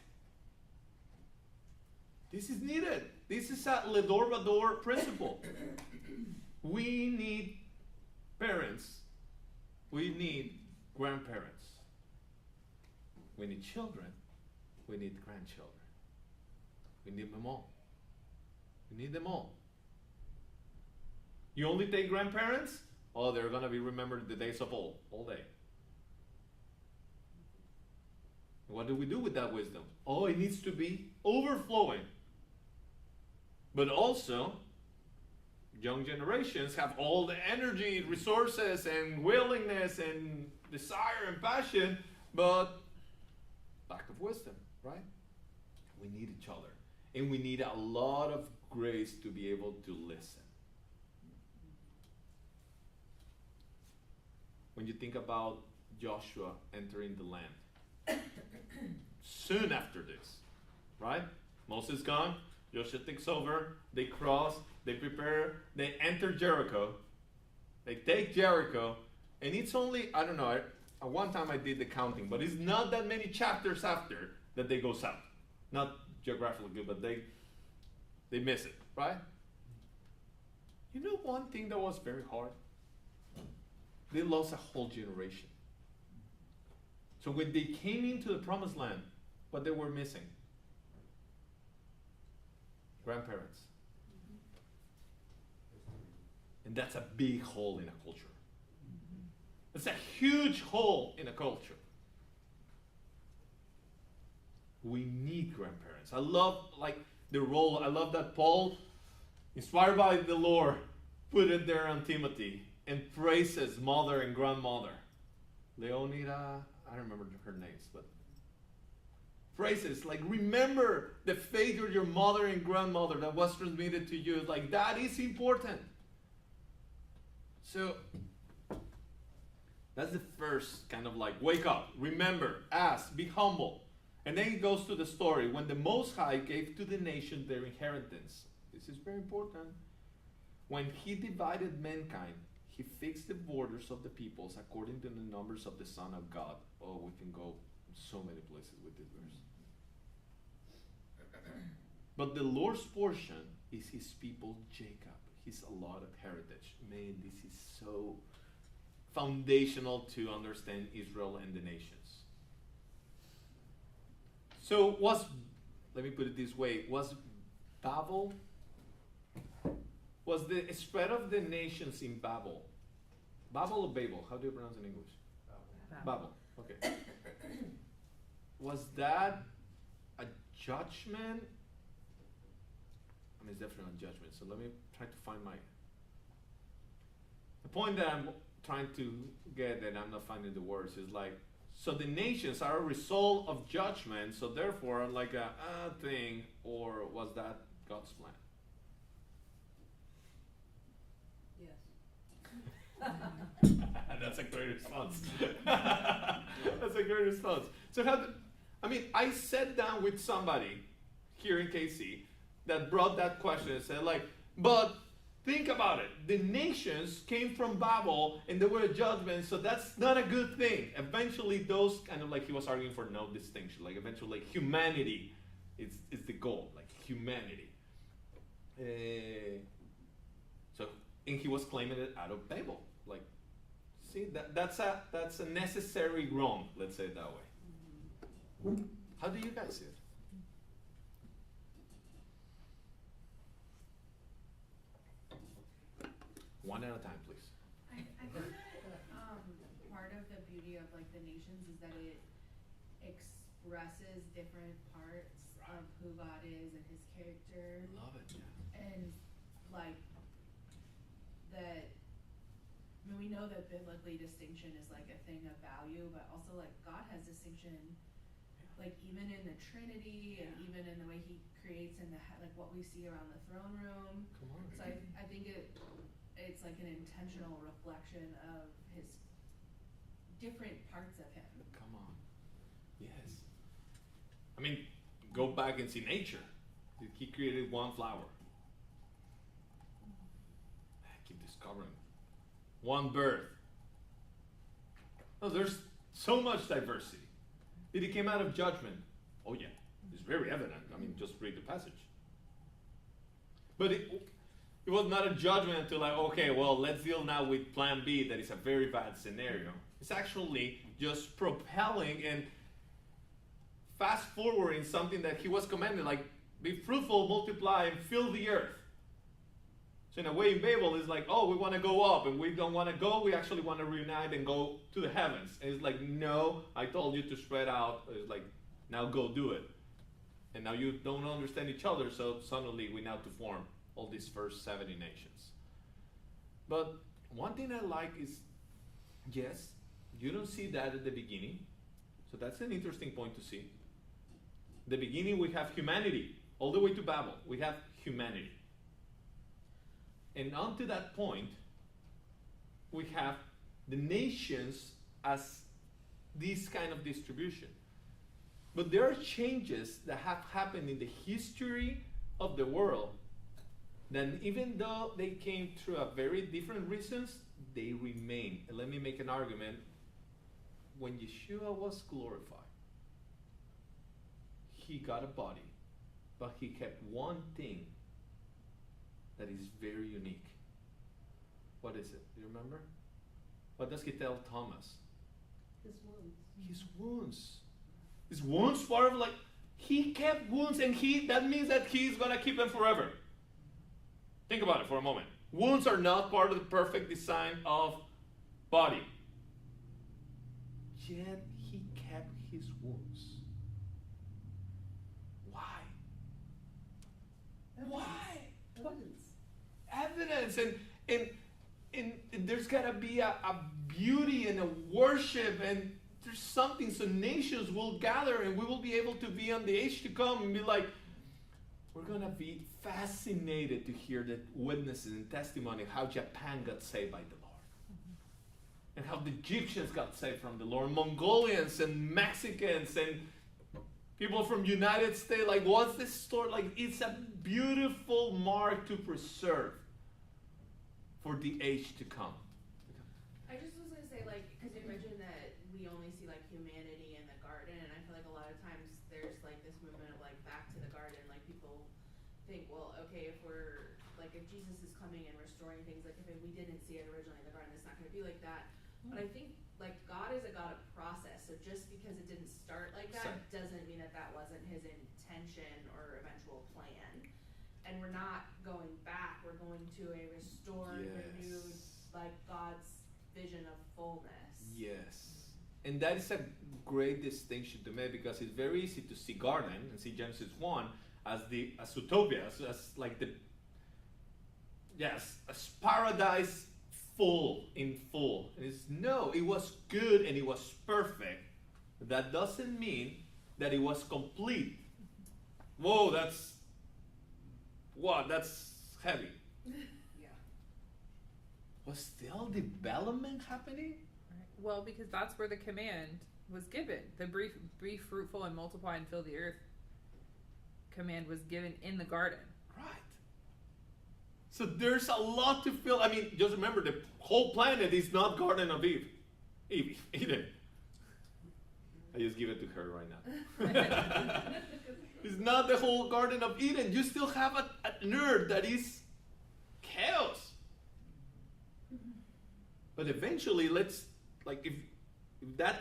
This is needed. This is a le door va door principle. We need parents. We need grandparents. We need children. We need grandchildren. We need them all. We need them all. You only take grandparents? Oh, they're going to be remembered the days of old, all day. What do we do with that wisdom? Oh, it needs to be overflowing. But also, young generations have all the energy, resources, and willingness, and desire, and passion, but lack of wisdom, right? We need each other. And we need a lot of grace to be able to listen. When you think about Joshua entering the land, soon after this, right? Moses gone, Joshua takes over, they cross, they prepare, they enter Jericho, they take Jericho, and it's only, I don't know, at one time I did the counting, but it's not that many chapters after that they go south. Not geographically, but they miss it, right? You know one thing that was very hard? They lost a whole generation. So when they came into the promised land, what they were missing? Grandparents. And that's a big hole in a culture. It's a huge hole in a culture. We need grandparents. I love the role. I love that Paul, inspired by the Lord, put it there on Timothy and praises mother and grandmother. Leonida, I don't remember her names, but praises, like remember the faith of your mother and grandmother that was transmitted to you. Like that is important. So that's the first kind of like wake up, remember, ask, be humble. And then it goes to the story when the Most High gave to the nation their inheritance. This is very important. When he divided mankind, he fixed the borders of the peoples according to the numbers of the Son of God. Oh, we can go so many places with this verse. But the Lord's portion is his people Jacob, his allotted heritage. Man, this is so foundational to understand Israel and the nations. So let me put it this way, was Babel, was the spread of the nations in Babel or Babel? How do you pronounce it in English? Babel. Okay. Was that a judgment? I mean, it's definitely a judgment. So let me try to find the point that I'm trying to get, and I'm not finding the words, is like, so the nations are a result of judgment, so therefore like a thing, or was that God's plan? Yes. That's a great response. That's a great response. So I sat down with somebody here in KC that brought that question and said like, but think about it. The nations came from Babel and they were a judgment, so that's not a good thing. Eventually those kind of like, he was arguing for no distinction. Like eventually like, humanity is the goal, like humanity. And he was claiming it out of Babel. Like, see, that's a necessary wrong, let's say it that way. How do you guys see it? One at a time, please. I think that part of the beauty of like the nations is that it expresses different parts of who God is and his character. Love it. Yeah. And like that, I mean, we know that biblically distinction is like a thing of value, but also like God has distinction, like even in the Trinity and even in the way he creates in the like what we see around the throne room. Come on. So I think it's like an intentional reflection of his different parts of him. Come on. Yes. I mean, go back and see nature. He created one flower. I keep discovering. One bird. Oh, there's so much diversity. Did it came out of judgment? Oh yeah, it's very evident. I mean, just read the passage. But it was not a judgment until like, okay, well, let's deal now with plan B that is a very bad scenario. It's actually just propelling and fast forwarding something that he was commanded, like be fruitful, multiply, and fill the earth. So in a way, in Babel, it's like, oh, we want to go up, and we don't want to go. We actually want to reunite and go to the heavens. And it's like, no, I told you to spread out. It's like, now go do it. And now you don't understand each other, so suddenly we now to form all these first 70 nations. But one thing I like is, yes, you don't see that at the beginning. So that's an interesting point to see. The beginning, we have humanity. All the way to Babel, we have humanity. And on to that point, we have the nations as this kind of distribution. But there are changes that have happened in the history of the world that even though they came through a very different reasons, they remain. And let me make an argument. When Yeshua was glorified, he got a body, but he kept one thing that is very unique. What is it? Do you remember? What does he tell Thomas? His wounds. His wounds. His wounds part of like, he kept wounds and that means that he's going to keep them forever. Think about it for a moment. Wounds are not part of the perfect design of body. Yet he kept his wounds. Why? Why? Evidence. Evidence. And there's got to be a beauty and a worship, and there's something, so nations will gather and we will be able to be on the age to come and be like, we're going to be fascinated to hear the witnesses and testimony of how Japan got saved by the Lord. And how the Egyptians got saved from the Lord, Mongolians and Mexicans and people from United States. Like, what's this story? Like, it's a beautiful mark to preserve for the age to come. I just was going to say, like, because you mentioned that we only see, like, humanity in the garden, and I feel like a lot of times there's, like, this movement of, like, back to the garden. Like, people think, well, okay, if we're, like, if Jesus is coming and restoring things, like, if we didn't see it originally in the garden, it's not going to be like that. But I think, like, God is a God of process, so just because it didn't start like that doesn't mean that that wasn't his intention or eventual plan. And we're not going back, we're going to a restored, renewed, like, God's vision of fullness. Yes. And that is a great distinction to make, because it's very easy to see garden and see Genesis 1 as utopia, as like the, yes, as paradise in full. And it's, no, it was good and it was perfect. That doesn't mean that it was complete. Whoa, that's heavy. Yeah. Was still development happening? Well, because that's where the command was given. The be fruitful and multiply and fill the earth command was given in the garden. Right. So there's a lot to fill. I mean, just remember, the whole planet is not Garden of Eden. I just give it to her right now. It's not the whole Garden of Eden. You still have an earth that is chaos. But eventually, if that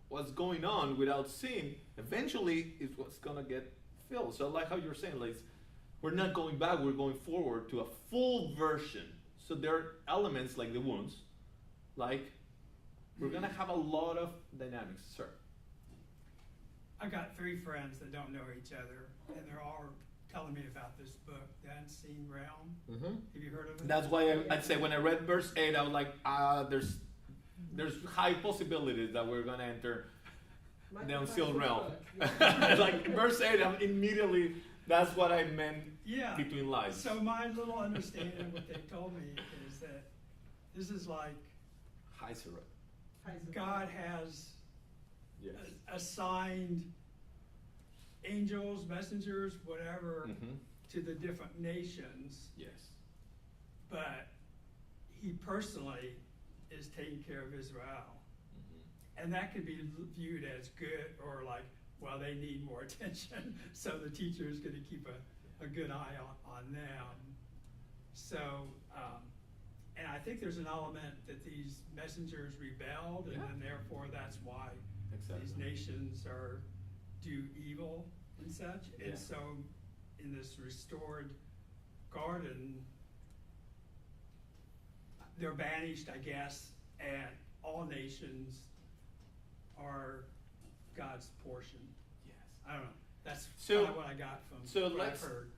was going on without sin, eventually it's what's going to get filled. So like how you're saying, like, we're not going back, we're going forward to a full version. So there are elements like the wounds, like we're going to have a lot of dynamics. Sir? I've got 3 friends that don't know each other, and they're all telling me about this book, The Unseen Realm. Mm-hmm. Have you heard of it? That's why I'd say when I read verse 8, I was like, there's high possibilities that we're gonna enter Might the be unsealed my realm. book, yeah. Like verse 8, I'm immediately, that's what I meant Yeah. between lines. So my little understanding of what they told me is that this is like High Sarah. God has Yes. assigned angels, messengers, whatever, Mm-hmm. to the different nations, Yes. but he personally is taking care of Israel. Mm-hmm. And that could be viewed as good or like, well, they need more attention, so the teacher is going to keep a good eye on them. So, and I think there's an element that these messengers rebelled, and Yeah. then therefore that's why Exactly. these nations do evil and such. Yeah. And so in this restored garden, they're banished, I guess, and all nations are God's portion. Yes. I don't know. That's So- kind of what I got from so what let's- I've heard.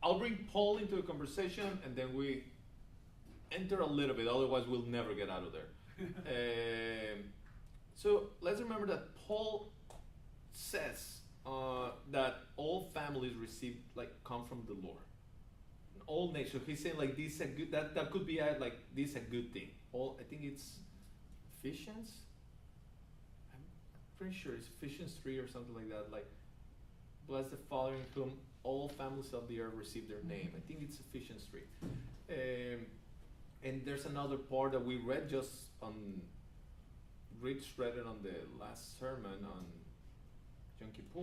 I'll bring Paul into the conversation and then we enter a little bit, otherwise we'll never get out of there. So let's remember that Paul says that all families receive, come from the Lord. All nations. He's saying like this is a good, that could be like this is a good thing. I think it's Ephesians. I'm pretty sure it's Ephesians 3 or something like that. Like, bless the Father in whom all families of the earth receive their name. I think it's Ephesians 3. And there's another part that we read just on, Rich read it on the last sermon on Yom Kippur,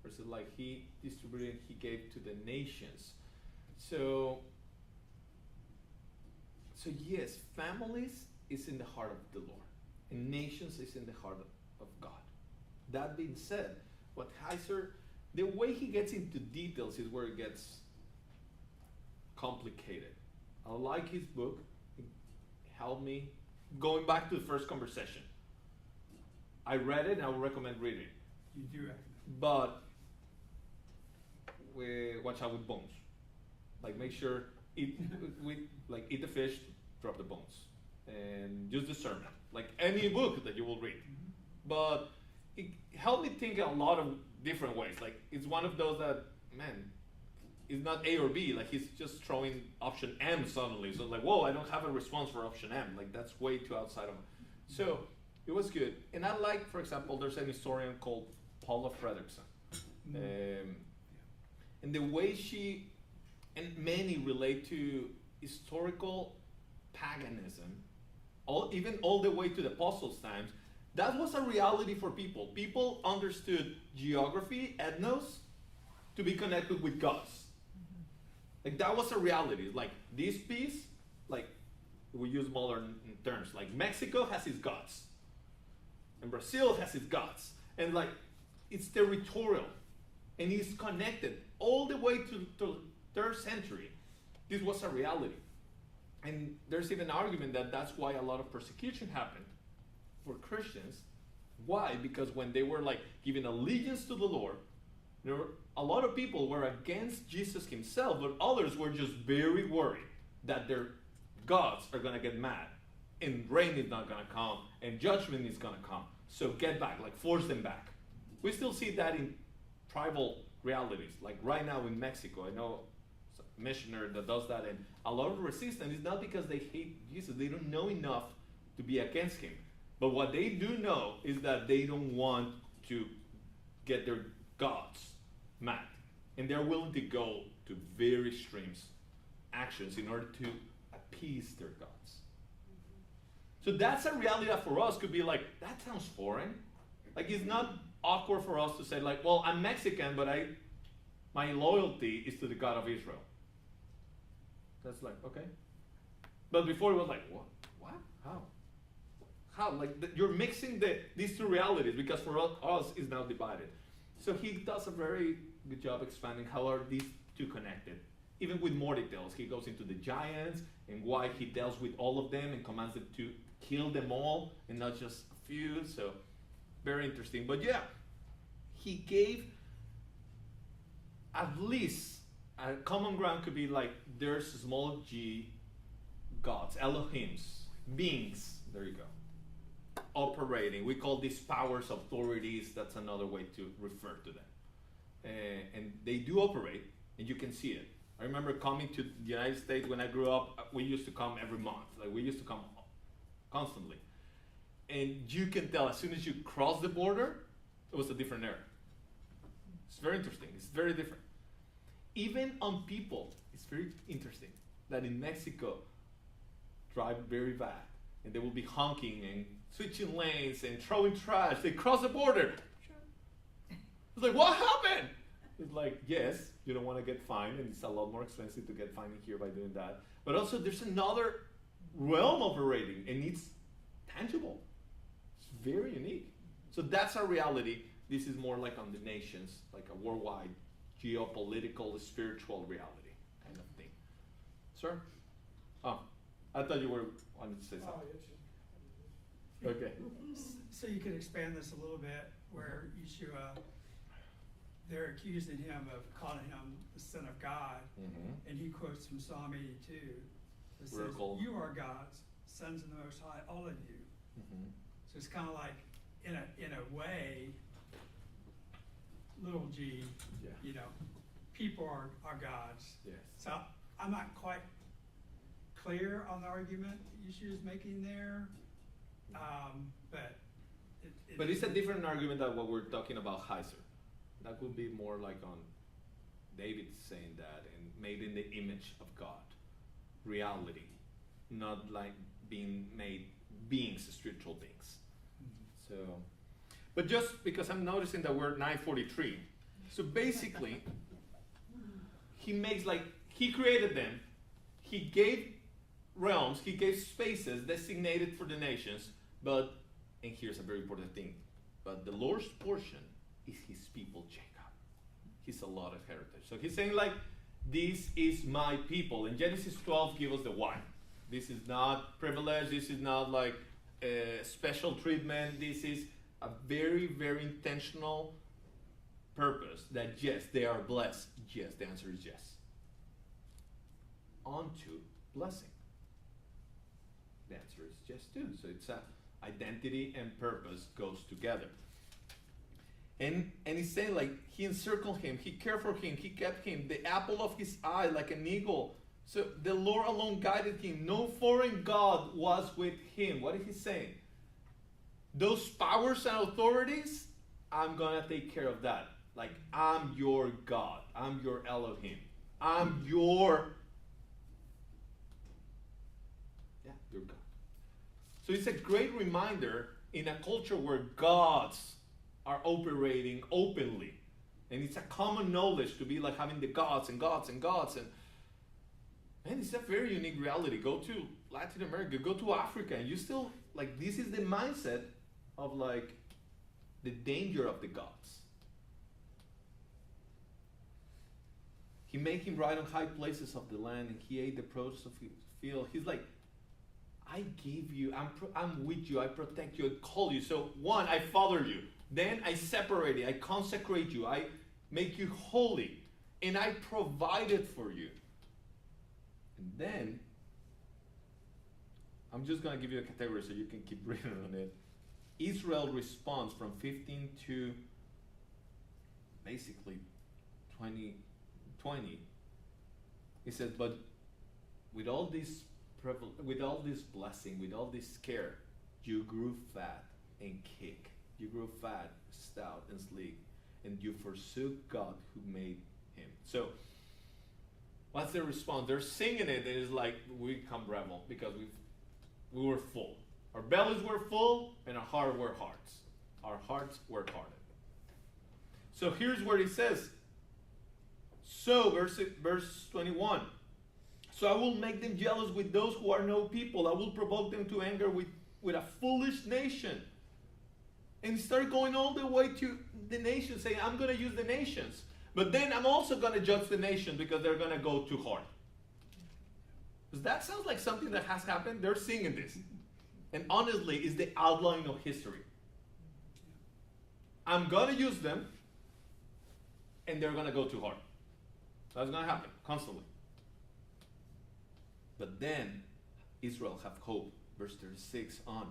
where it's like he distributed, he gave to the nations. So yes, families is in the heart of the Lord, and nations is in the heart of God. That being said, what Heiser, the way he gets into details is where it gets complicated. I like his book. It helped me. Going back to the first conversation, I read it and I would recommend reading it. You do recommend. But watch out with bones. Like make sure eat the fish, drop the bones, and use discernment. Like any book that you will read. But it helped me think a lot of different ways. Like it's one of those that, man, it's not A or B. Like he's just throwing option M suddenly. So like, whoa, I don't have a response for option M. Like that's way too outside of. So it was good. And I like, for example, there's an historian called Paula Fredrickson. And the way she, and many relate to historical paganism, even all the way to the apostles' times, that was a reality for people. People understood geography, ethnos, to be connected with gods. Like that was a reality. Like this piece, like we use modern terms, like Mexico has its gods, and Brazil has its gods, and like it's territorial, and it's connected all the way to 3rd century. This was a reality, and there's even an argument that that's why a lot of persecution happened for Christians. Why? Because when they were like giving allegiance to the Lord, there were a lot of people were against Jesus himself, but others were just very worried that their gods are gonna get mad, and rain is not gonna come, and judgment is gonna come. So get back, like force them back. We still see that in tribal realities. Like right now in Mexico, I know a missionary that does that, and a lot of resistance is not because they hate Jesus, they don't know enough to be against him. But what they do know is that they don't want to get their gods mad. And they're willing to go to very extreme actions in order to appease their gods. So that's a reality that for us could be like, that sounds foreign. Like it's not awkward for us to say like, well, I'm Mexican, but my loyalty is to the God of Israel. That's like, okay. But before it was like, what? How? Like you're mixing these two realities, because for us it's now divided. So he does a very good job expanding how are these two connected. Even with more details, he goes into the giants and why he deals with all of them and commands them to kill them all and not just a few. So very interesting. But yeah, he gave at least a common ground could be like there's small g gods, Elohims, beings. There you go. Operating. We call these powers authorities. That's another way to refer to them. And they do operate, and you can see it. I remember coming to the United States when I grew up. We used to come every month. Like we used to come constantly. And you can tell as soon as you cross the border, it was a different era. It's very interesting. It's very different. Even on people, it's very interesting that in Mexico, drive very bad. And they will be honking and switching lanes and throwing trash. They cross the border. It's like, what happened? It's like, yes, you don't want to get fined, and it's a lot more expensive to get fined here by doing that. But also, there's another realm operating, and it's tangible. It's very unique. So that's our reality. This is more like on the nations, like a worldwide, geopolitical, spiritual reality kind of thing. Sir? Oh, I thought you wanted to say something. Okay. So you could expand this a little bit, where Yeshua, they're accusing him of calling him the Son of God, and he quotes from Psalm 82 that says, "You are gods, sons of the Most High, all of you." So it's kind of like, in a way, little g, you know, people are gods. Yes. So I'm not quite clear on the argument Yeshua's making there, but But it's a different argument than what we're talking about Heiser. That would be more like on David saying that and made in the image of God. Reality. Not like being made beings, spiritual beings. So, but just because I'm noticing that we're 9:43. So basically, he created them. He gave realms, he gave spaces designated for the nations, and here's a very important thing, but the Lord's portion is his people, Jacob. He's a lot of heritage. So he's saying like, this is my people. And Genesis 12 gives us the why. This is not privilege. This is not like a special treatment. This is a very, very intentional purpose that yes, they are blessed. Yes, the answer is yes. Onto blessing. The answer is yes too. So it's a identity and purpose goes together. And he's saying like he encircled him, he cared for him, he kept him, the apple of his eye like an eagle. So the Lord alone guided him. No foreign God was with him. What is he saying? Those powers and authorities, I'm gonna take care of that. Like I'm your God. I'm your Elohim. I'm your God. So it's a great reminder in a culture where gods are operating openly. And it's a common knowledge to be like having the gods and gods and gods. And man, it's a very unique reality. Go to Latin America, go to Africa, and you still, like, this is the mindset of like the danger of the gods. He made him ride on high places of the land, and he ate the produce of his field. He's like, I give you, I'm with you, I protect you, I call you. So one, I father you. Then I separate you, I consecrate you, I make you holy. And I provided for you. And then, I'm just going to give you a category so you can keep reading on it. Israel responds from 15 to basically 20. He says, but with all this blessing, with all this care, you grew fat and kick. You grew fat, stout, and sleek, and you forsook God who made him. So, what's their response? They're singing it, and it's like we become rebel because we were full. Our bellies were full, and our hearts were hearts. Our hearts were hardened. So here's where he says. So, verse 21. So I will make them jealous with those who are no people. I will provoke them to anger with a foolish nation. And start going all the way to the nations, saying, I'm going to use the nations. But then I'm also going to judge the nation because they're going to go too hard. Does that sound like something that has happened? They're singing this. And honestly, it's the outline of history. I'm going to use them, and they're going to go too hard. That's going to happen constantly. But then Israel have hope. Verse 36 on.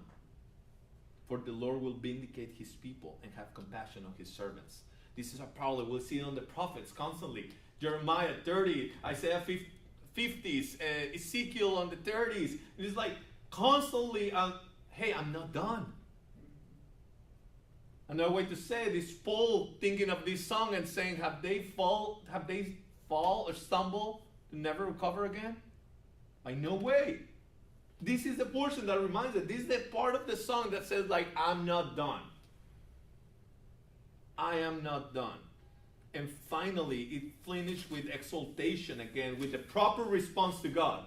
For the Lord will vindicate his people and have compassion on his servants. This is a parallel. We'll see it on the prophets constantly. Jeremiah 30, Isaiah 50s, Ezekiel on the 30s. It is like constantly, hey, I'm not done. Another way to say it is Paul thinking of this song and saying, have they fall or stumble to never recover again? By no way. This is the portion that reminds us. This is the part of the song that says, like, I'm not done. I am not done. And finally, it finished with exaltation again, with the proper response to God.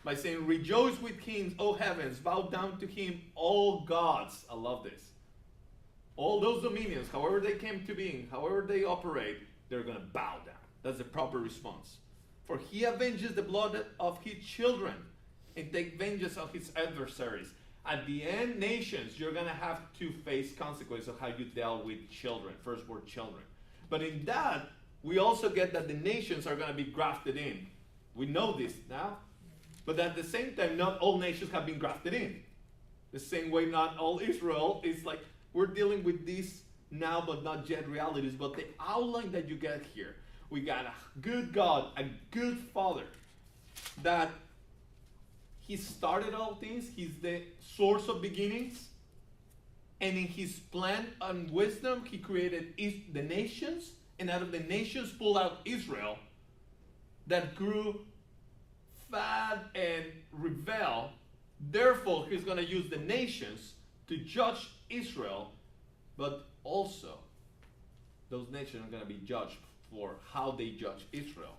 By saying, rejoice with kings, O heavens, bow down to him, all gods. I love this. All those dominions, however they came to being, however they operate, they're going to bow down. That's the proper response. For he avenges the blood of his children and take vengeance on his adversaries. At the end, nations, you're going to have to face consequences of how you dealt with children, firstborn children. But in that, we also get that the nations are going to be grafted in. We know this now. But at the same time, not all nations have been grafted in. The same way not all Israel is like, we're dealing with these now but not yet realities. But the outline that you get here, we got a good God, a good Father, that he started all things. He's the source of beginnings. And in his plan and wisdom, he created the nations. And out of the nations pulled out Israel that grew fat and rebel. Therefore, he's going to use the nations to judge Israel. But also, those nations are going to be judged for how they judge Israel.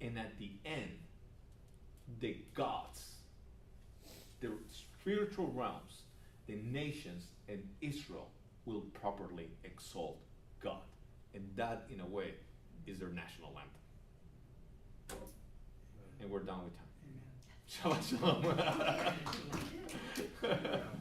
And at the end, the gods, the spiritual realms, the nations, and Israel will properly exalt God. And that, in a way, is their national anthem. And we're done with time. Amen. Shabbat shalom.